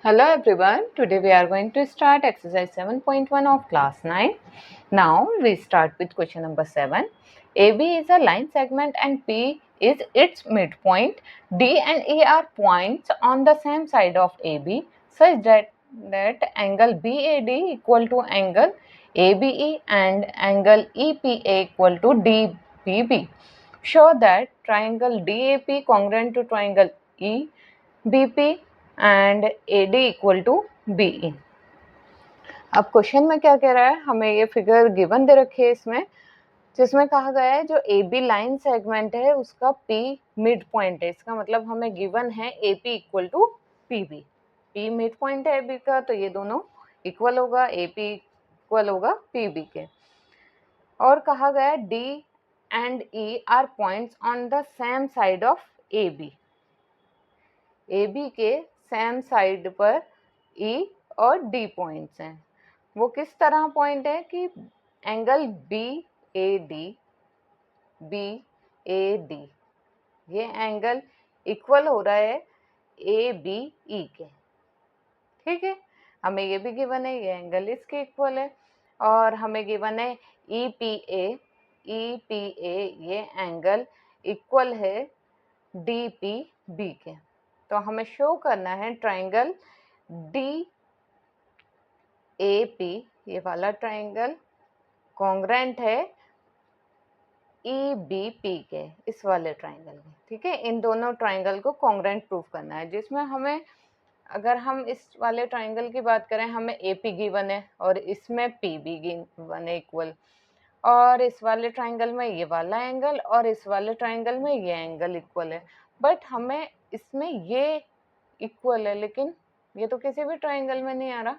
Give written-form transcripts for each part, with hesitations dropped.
Hello everyone, today we are going to start exercise 7.1 of class 9. Now we start with question number 7. AB is a line segment and P is its midpoint. D and E are points on the same side of AB such that angle BAD equal to angle ABE and angle EPA equal to DBB. Show that triangle DAP congruent to triangle EBP and AD equal to BE। अब question में क्या कह रहा है, हमें ये figure given दे रखी है इसमें, जिसमें कहा गया है जो AB लाइन सेगमेंट है उसका P मिड पॉइंट है। इसका मतलब हमें गिवन है AP equal to PB। P mid point है AB का, तो ये दोनों इक्वल होगा, AP इक्वल होगा PB के। और कहा गया D and E are points on the same side of AB। AB के सेम साइड पर E और D पॉइंट्स हैं। वो किस तरह पॉइंट है कि एंगल BAD ये एंगल इक्वल हो रहा है ABE के। ठीक है, हमें ये भी गिवन है, ये एंगल इसके इक्वल है। और हमें गिवन है EPA ये एंगल इक्वल है DPB के। तो हमें शो करना है ट्राइंगल DAP ये वाला ट्राइंगल कॉन्ग्रेंट है EBP के, इस वाले ट्राइंगल में। ठीक है, इन दोनों ट्राइंगल को कॉन्ग्रेंट प्रूफ करना है, जिसमें हमें, अगर हम इस वाले ट्राइंगल की बात करें, हमें AP गिवन है और इसमें PB गिवन है इक्वल, और इस वाले ट्राइंगल में ये वाला एंगल और इस वाले ट्राइंगल में ये एंगल इक्वल है। बट हमें इसमें ये इक्वल है, लेकिन ये तो किसी भी ट्राइंगल में नहीं आ रहा।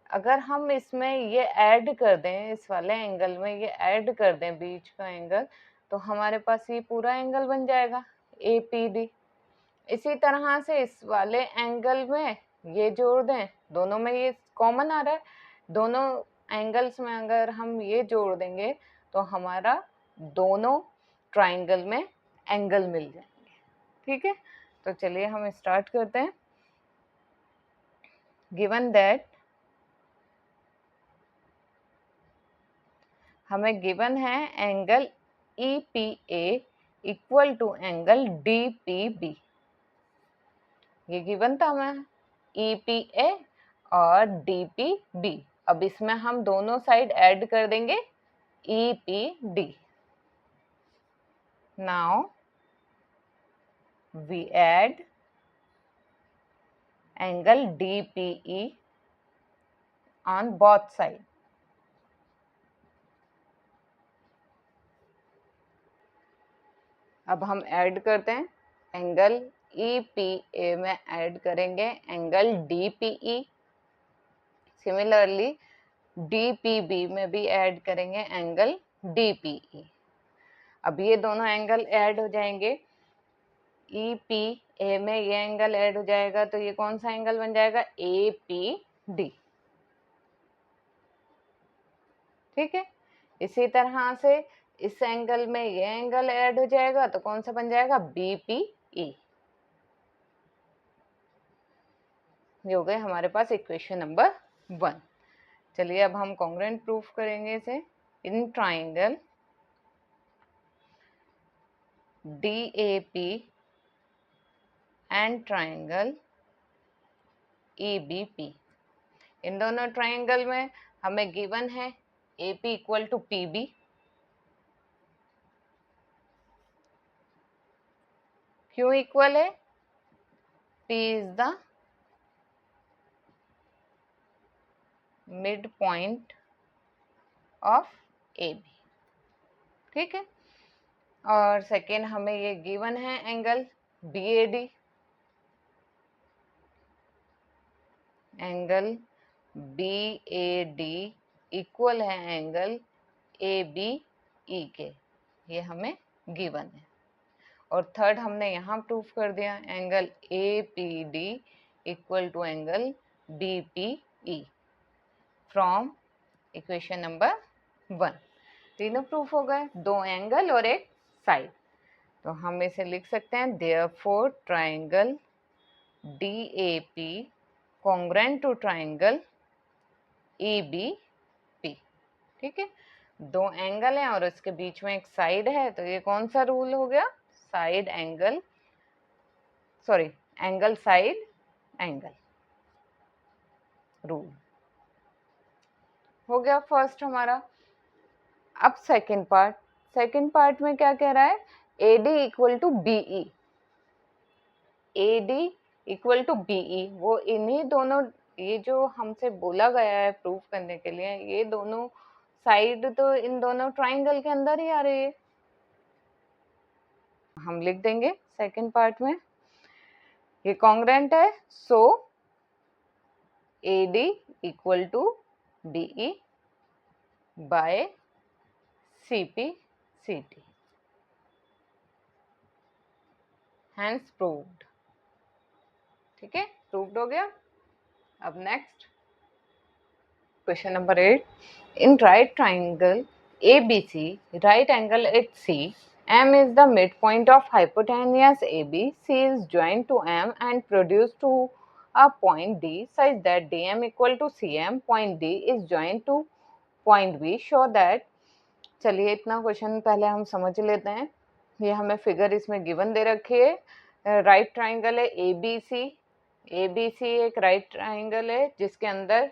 अगर हम इसमें ये ऐड कर दें, इस वाले एंगल में ये ऐड कर दें बीच का एंगल, तो हमारे पास ये पूरा एंगल बन जाएगा APD। इसी तरह से इस वाले एंगल में ये जोड़ दें, दोनों में ये कॉमन आ रहा है, दोनों एंगल्स में अगर हम ये जोड़ देंगे तो हमारा दोनों ट्राइंगल में एंगल मिल जाएंगे। ठीक है, तो चलिए हम स्टार्ट करते हैं। गिवन दैट हमें गिवन है angle EPA equal to angle DPB। ये गिवन था हमें EPA और DPB। अब इसमें हम दोनों साइड ऐड कर देंगे EPD। Now we add angle DPE on both side. अब हम ऐड करते हैं एंगल EPA में ऐड करेंगे एंगल DPE। सिमिलरली DPB में भी ऐड करेंगे एंगल DPE। अब ये दोनों एंगल ऐड हो जाएंगे, EPA में ये एंगल ऐड हो जाएगा, तो ये कौन सा एंगल बन जाएगा APD। ठीक है, इसी तरह से इस एंगल में ये एंगल ऐड हो जाएगा, तो कौन सा बन जाएगा BPE। ये हो गए हमारे पास इक्वेशन नंबर 1। चलिए अब हम कॉन्ग्रुएंट प्रूफ करेंगे इसे। In triangle DAP and triangle EBP, इन दोनों ट्राइंगल में हमें गिवन है AP इक्वल टू PB। क्यों इक्वल है? P is the mid point of AB। ठीक है, और सेकेंड हमें ये गिवन है angle BAD। Angle BAD equal है एंगल ABE के, ये हमें गिवन है। और थर्ड हमने यहाँ प्रूफ कर दिया angle APD equal to angle BPE from equation number 1। तीनों प्रूफ हो गए, दो एंगल और एक साइड। तो हम इसे लिख सकते हैं therefore triangle DAP congruent to triangle ABP। ठीक है, दो एंगल हैं और उसके बीच में एक साइड है, तो ये कौन सा रूल हो गया? Side angle, sorry, angle side angle rule हो गया फर्स्ट हमारा। अब सेकंड पार्ट में क्या कह रहा है? AD equal to BE, AD equal to BE, वो इन्हीं दोनों, ये जो हमसे बोला गया है प्रूफ करने के लिए, ये दोनों साइड तो इन दोनों ट्राइंगल के अंदर ही आ रही है। हम लिख देंगे सेकंड पार्ट में, ये कॉन्ग्रेंट है, so AD equal to BE by CP CT, hence proved. ठीक है, प्रूव्ड हो गया। अब next question number 8, in right triangle ABC, right angle at C, M is the midpoint of hypotenuse AB, C is joined to M and produce to a point D such that DM equal to CM, point D is joined to point B, show that। चलिए इतना question पहले हम समझ लेते हैं। ये हमें figure इसमें गिवन दे रखी है, राइट ट्राइंगल है ABC, ABC एक राइट ट्राइंगल है जिसके अंदर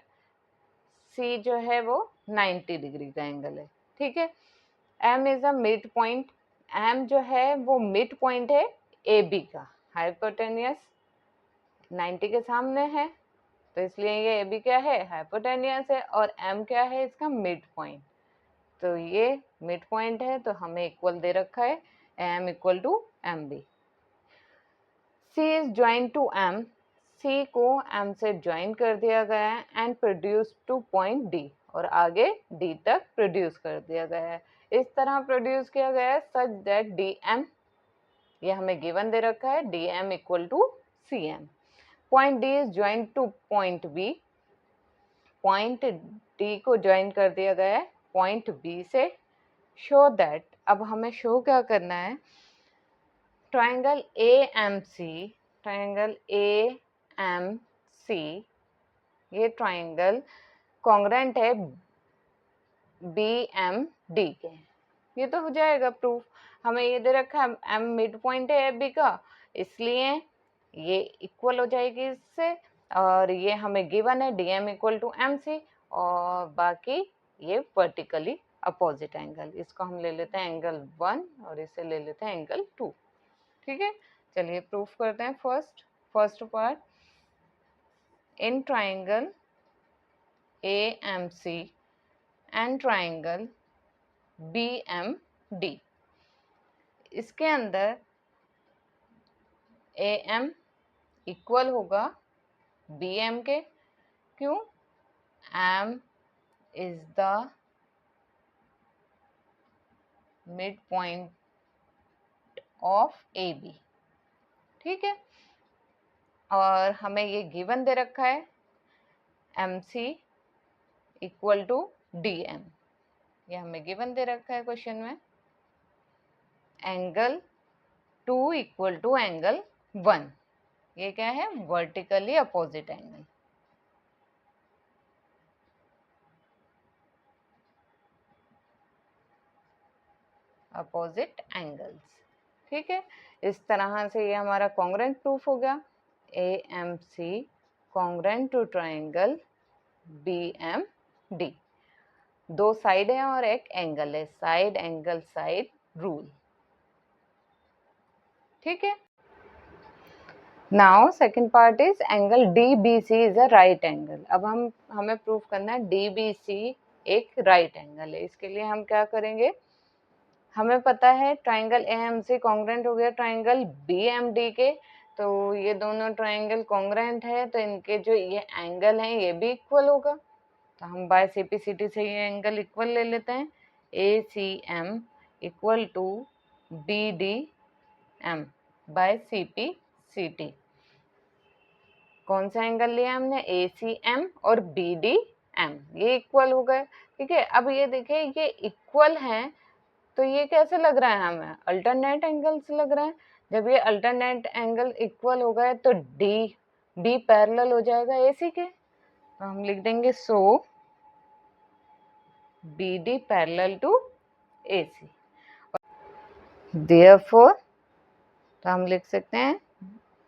C जो है वो 90 डिग्री का एंगल है। ठीक है, M is a mid point, M जो है वो मिड पॉइंट है AB का, हाइपोटेनियस 90 के सामने है, तो इसलिए ये AB क्या है? हाइपोटेनियस है, और M क्या है? इसका मिड पॉइंट, तो ये मिड पॉइंट है, तो हमें इक्वल दे रखा है M equal to MB। C is join to M, C को M से ज्वाइन कर दिया गया है, and produce to point D, और आगे D तक प्रोड्यूस कर दिया गया है। इस तरह प्रोड्यूस किया गया है सच दैट DM, ये हमें गिवन दे रखा है, DM equal to CM। Point D is join to point B, point D को ज्वाइन कर दिया गया है पॉइंट B से। शो दैट, अब हमें शो क्या करना है? ट्राइंगल AMC, ट्राइंगल AMC, ये ट्राइंगल कॉन्ग्रेंट है BMD के। ये तो हो जाएगा प्रूफ। हमें ये दे रखा है M मिड पॉइंट है AB का, इसलिए ये इक्वल हो जाएगी इससे, और ये हमें गिवन है DM इक्वल टू MC, और बाकी ये वर्टिकली अपोजिट एंगल, इसको हम ले लेते हैं एंगल 1 और इसे ले लेते हैं एंगल 2। ठीक है, चलिए प्रूफ करते हैं। First part, in triangle AMC and triangle BMD, इसके अंदर AM इक्वल होगा BM के, क्यों? M is the mid point of AB। ठीक है, और हमें ये गिवन दे रखा है MC इक्वल टू DM, ये हमें गिवन दे रखा है क्वेश्चन में। एंगल 2 इक्वल टू एंगल 1, ये क्या है? Vertically opposite angle. Opposite angles. ठीक है, इस तरह से ये हमारा कॉन्ग्रेंट प्रूफ हो गया। AMC congruent to triangle BMD, दो साइड है और एक एंगल है, साइड एंगल साइड रूल। ठीक है, now second part is angle DBC is a right angle. अब हमें प्रूफ करना है DBC एक राइट एंगल है। इसके लिए हम क्या करेंगे? हमें पता है ट्राइंगल AMC कॉन्ग्रेंट हो गया ट्राइंगल BMD के, तो ये दोनों ट्राइंगल कॉन्ग्रेंट है, तो इनके जो ये एंगल हैं ये भी इक्वल होगा, तो हम बाय CP/CT से ये एंगल इक्वल ले लेते हैं। ACM equal to BDM by CP/CT। कौन सा एंगल लिया हमने? ACM और BDM, ये इक्वल हो गए। ठीक है, अब ये देखिए ये इक्वल हैं, तो ये कैसे लग रहा है? हमें अल्टरनेट एंगल्स लग रहा है। जब ये अल्टरनेट एंगल इक्वल हो गए तो D बी पैरेलल हो जाएगा AC के, तो हम लिख देंगे so BD parallel to AC। Therefore तो हम लिख सकते हैं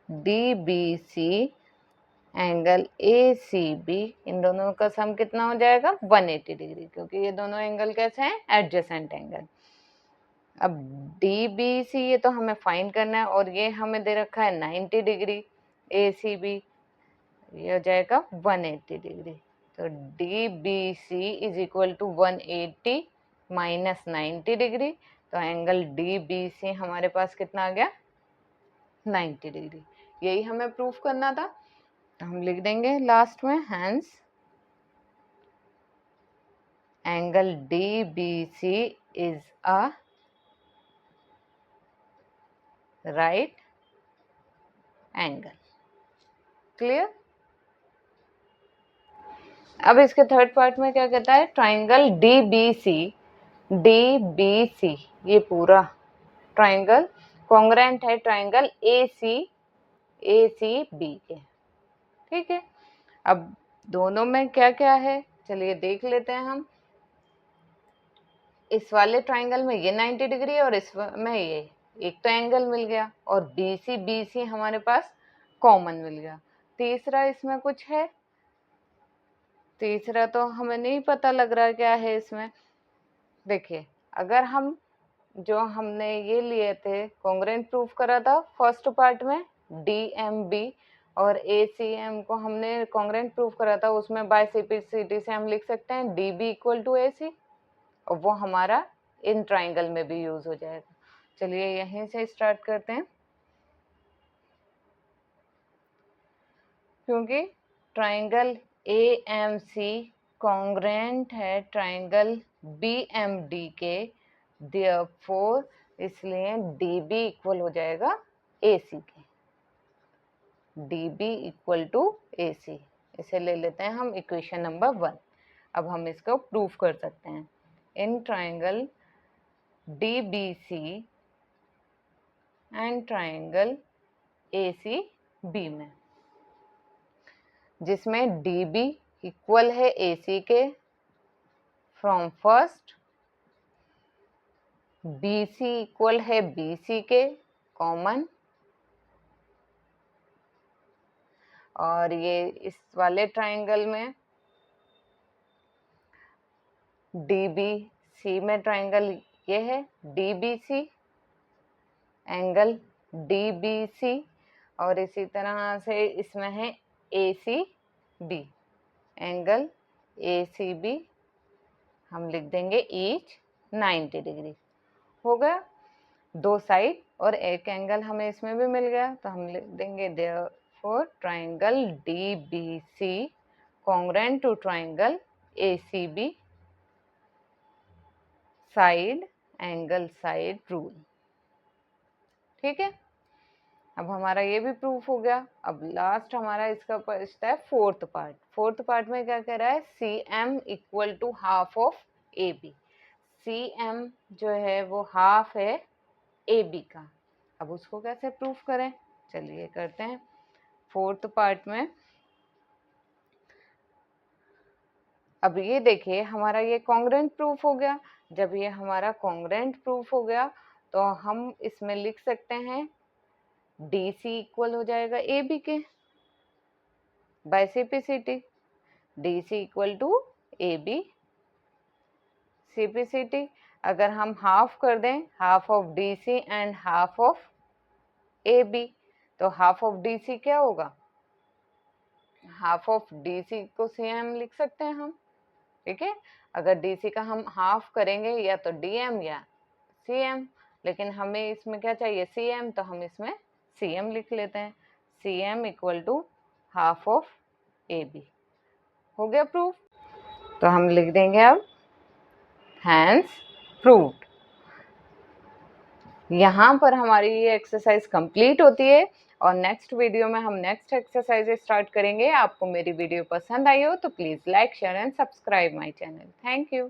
DBC एंगल ACB, इन दोनों का सम कितना हो जाएगा 180 डिग्री, क्योंकि ये दोनों एंगल कैसे हैं एडजेसेंट एंगल। अब DBC ये तो हमें फाइंड करना है और ये हमें दे रखा है 90 डिग्री, ACB ये हो जाएगा 180 डिग्री। तो DBC is equal to 180 minus 90 degree, तो एंगल DBC हमारे पास कितना आ गया 90 डिग्री। यही हमें प्रूफ करना था, तो हम लिख देंगे लास्ट में hence angle DBC is a right angle. Clear. अब इसके थर्ड पार्ट में क्या कहता है, ट्राइंगल DBC ये पूरा ट्राइंगल कॉन्ग्रेंट है ट्राइंगल ACB के। ठीक है, अब दोनों में क्या क्या है चलिए देख लेते हैं हम। इस वाले ट्राइंगल में ये 90 डिग्री और इसमें ये एक तो एंगल मिल गया और BC हमारे पास कॉमन मिल गया। तीसरा इसमें कुछ है, तीसरा तो हमें नहीं पता लग रहा क्या है इसमें। देखिए अगर हम जो हमने ये लिए थे कॉन्ग्रेंट प्रूफ करा था फर्स्ट पार्ट में DMB और ACM को हमने कॉन्ग्रेंट प्रूफ करा था, उसमें बाय सिम्प्लिसिटी से हम लिख सकते हैं DB इक्वल टू AC, और वो हमारा इन ट्राइंगल में भी यूज हो जाएगा। चलिए यहीं से स्टार्ट करते हैं, क्योंकि ट्राइंगल AMC कॉन्ग्रेंट है ट्राइंगल BMD के, देयरफॉर इसलिए DB इक्वल हो जाएगा AC के, DB इक्वल टू AC। इसे ले लेते हैं हम इक्वेशन नंबर 1। अब हम इसको प्रूफ कर सकते हैं in triangle DBC and triangle ACB में, जिसमें DB इक्वल है AC के फ्रॉम फर्स्ट, BC इक्वल है BC के कॉमन, और ये इस वाले ट्राइंगल में DBC में ट्राइंगल ये है DBC एंगल DBC, और इसी तरह से इसमें है ACB एंगल ACB, हम लिख देंगे ईच 90 डिग्री। हो गया दो साइड और एक एंगल हमें इसमें भी मिल गया, तो हम लिख देंगे therefore triangle DBC congruent to triangle ACB side angle side rule. ठीक है, अब हमारा ये भी प्रूफ हो गया। अब लास्ट हमारा इसका बचता है फोर्थ पार्ट। फोर्थ पार्ट में क्या कह रहा है, CM equal to half of AB। CM जो है वो हाफ है AB का। अब उसको कैसे प्रूफ करें, चलिए करते हैं। फोर्थ पार्ट में अब ये देखिए हमारा ये कॉन्ग्रेंट प्रूफ हो गया। जब ये हमारा कॉन्ग्रेंट प्रूफ हो गया तो हम इसमें लिख सकते हैं DC इक्वल हो जाएगा AB के by CPCT, DC equal to AB CPCT। अगर हम हाफ कर दें, half of DC and half of AB, तो हाफ ऑफ DC क्या होगा, हाफ ऑफ DC को CM लिख सकते हैं हम। ठीक है, अगर DC का हम हाफ करेंगे या तो DM या CM, लेकिन हमें इसमें क्या चाहिए CM, तो हम इसमें CM लिख लेते हैं। CM equal to half of AB। हो गया प्रूफ, तो हम लिख देंगे अब हैंस प्रूव्ड। यहाँ पर हमारी ये एक्सरसाइज कंप्लीट होती है और नेक्स्ट वीडियो में हम नेक्स्ट एक्सरसाइज स्टार्ट करेंगे। आपको मेरी वीडियो पसंद आई हो तो please like share and subscribe my channel. Thank you.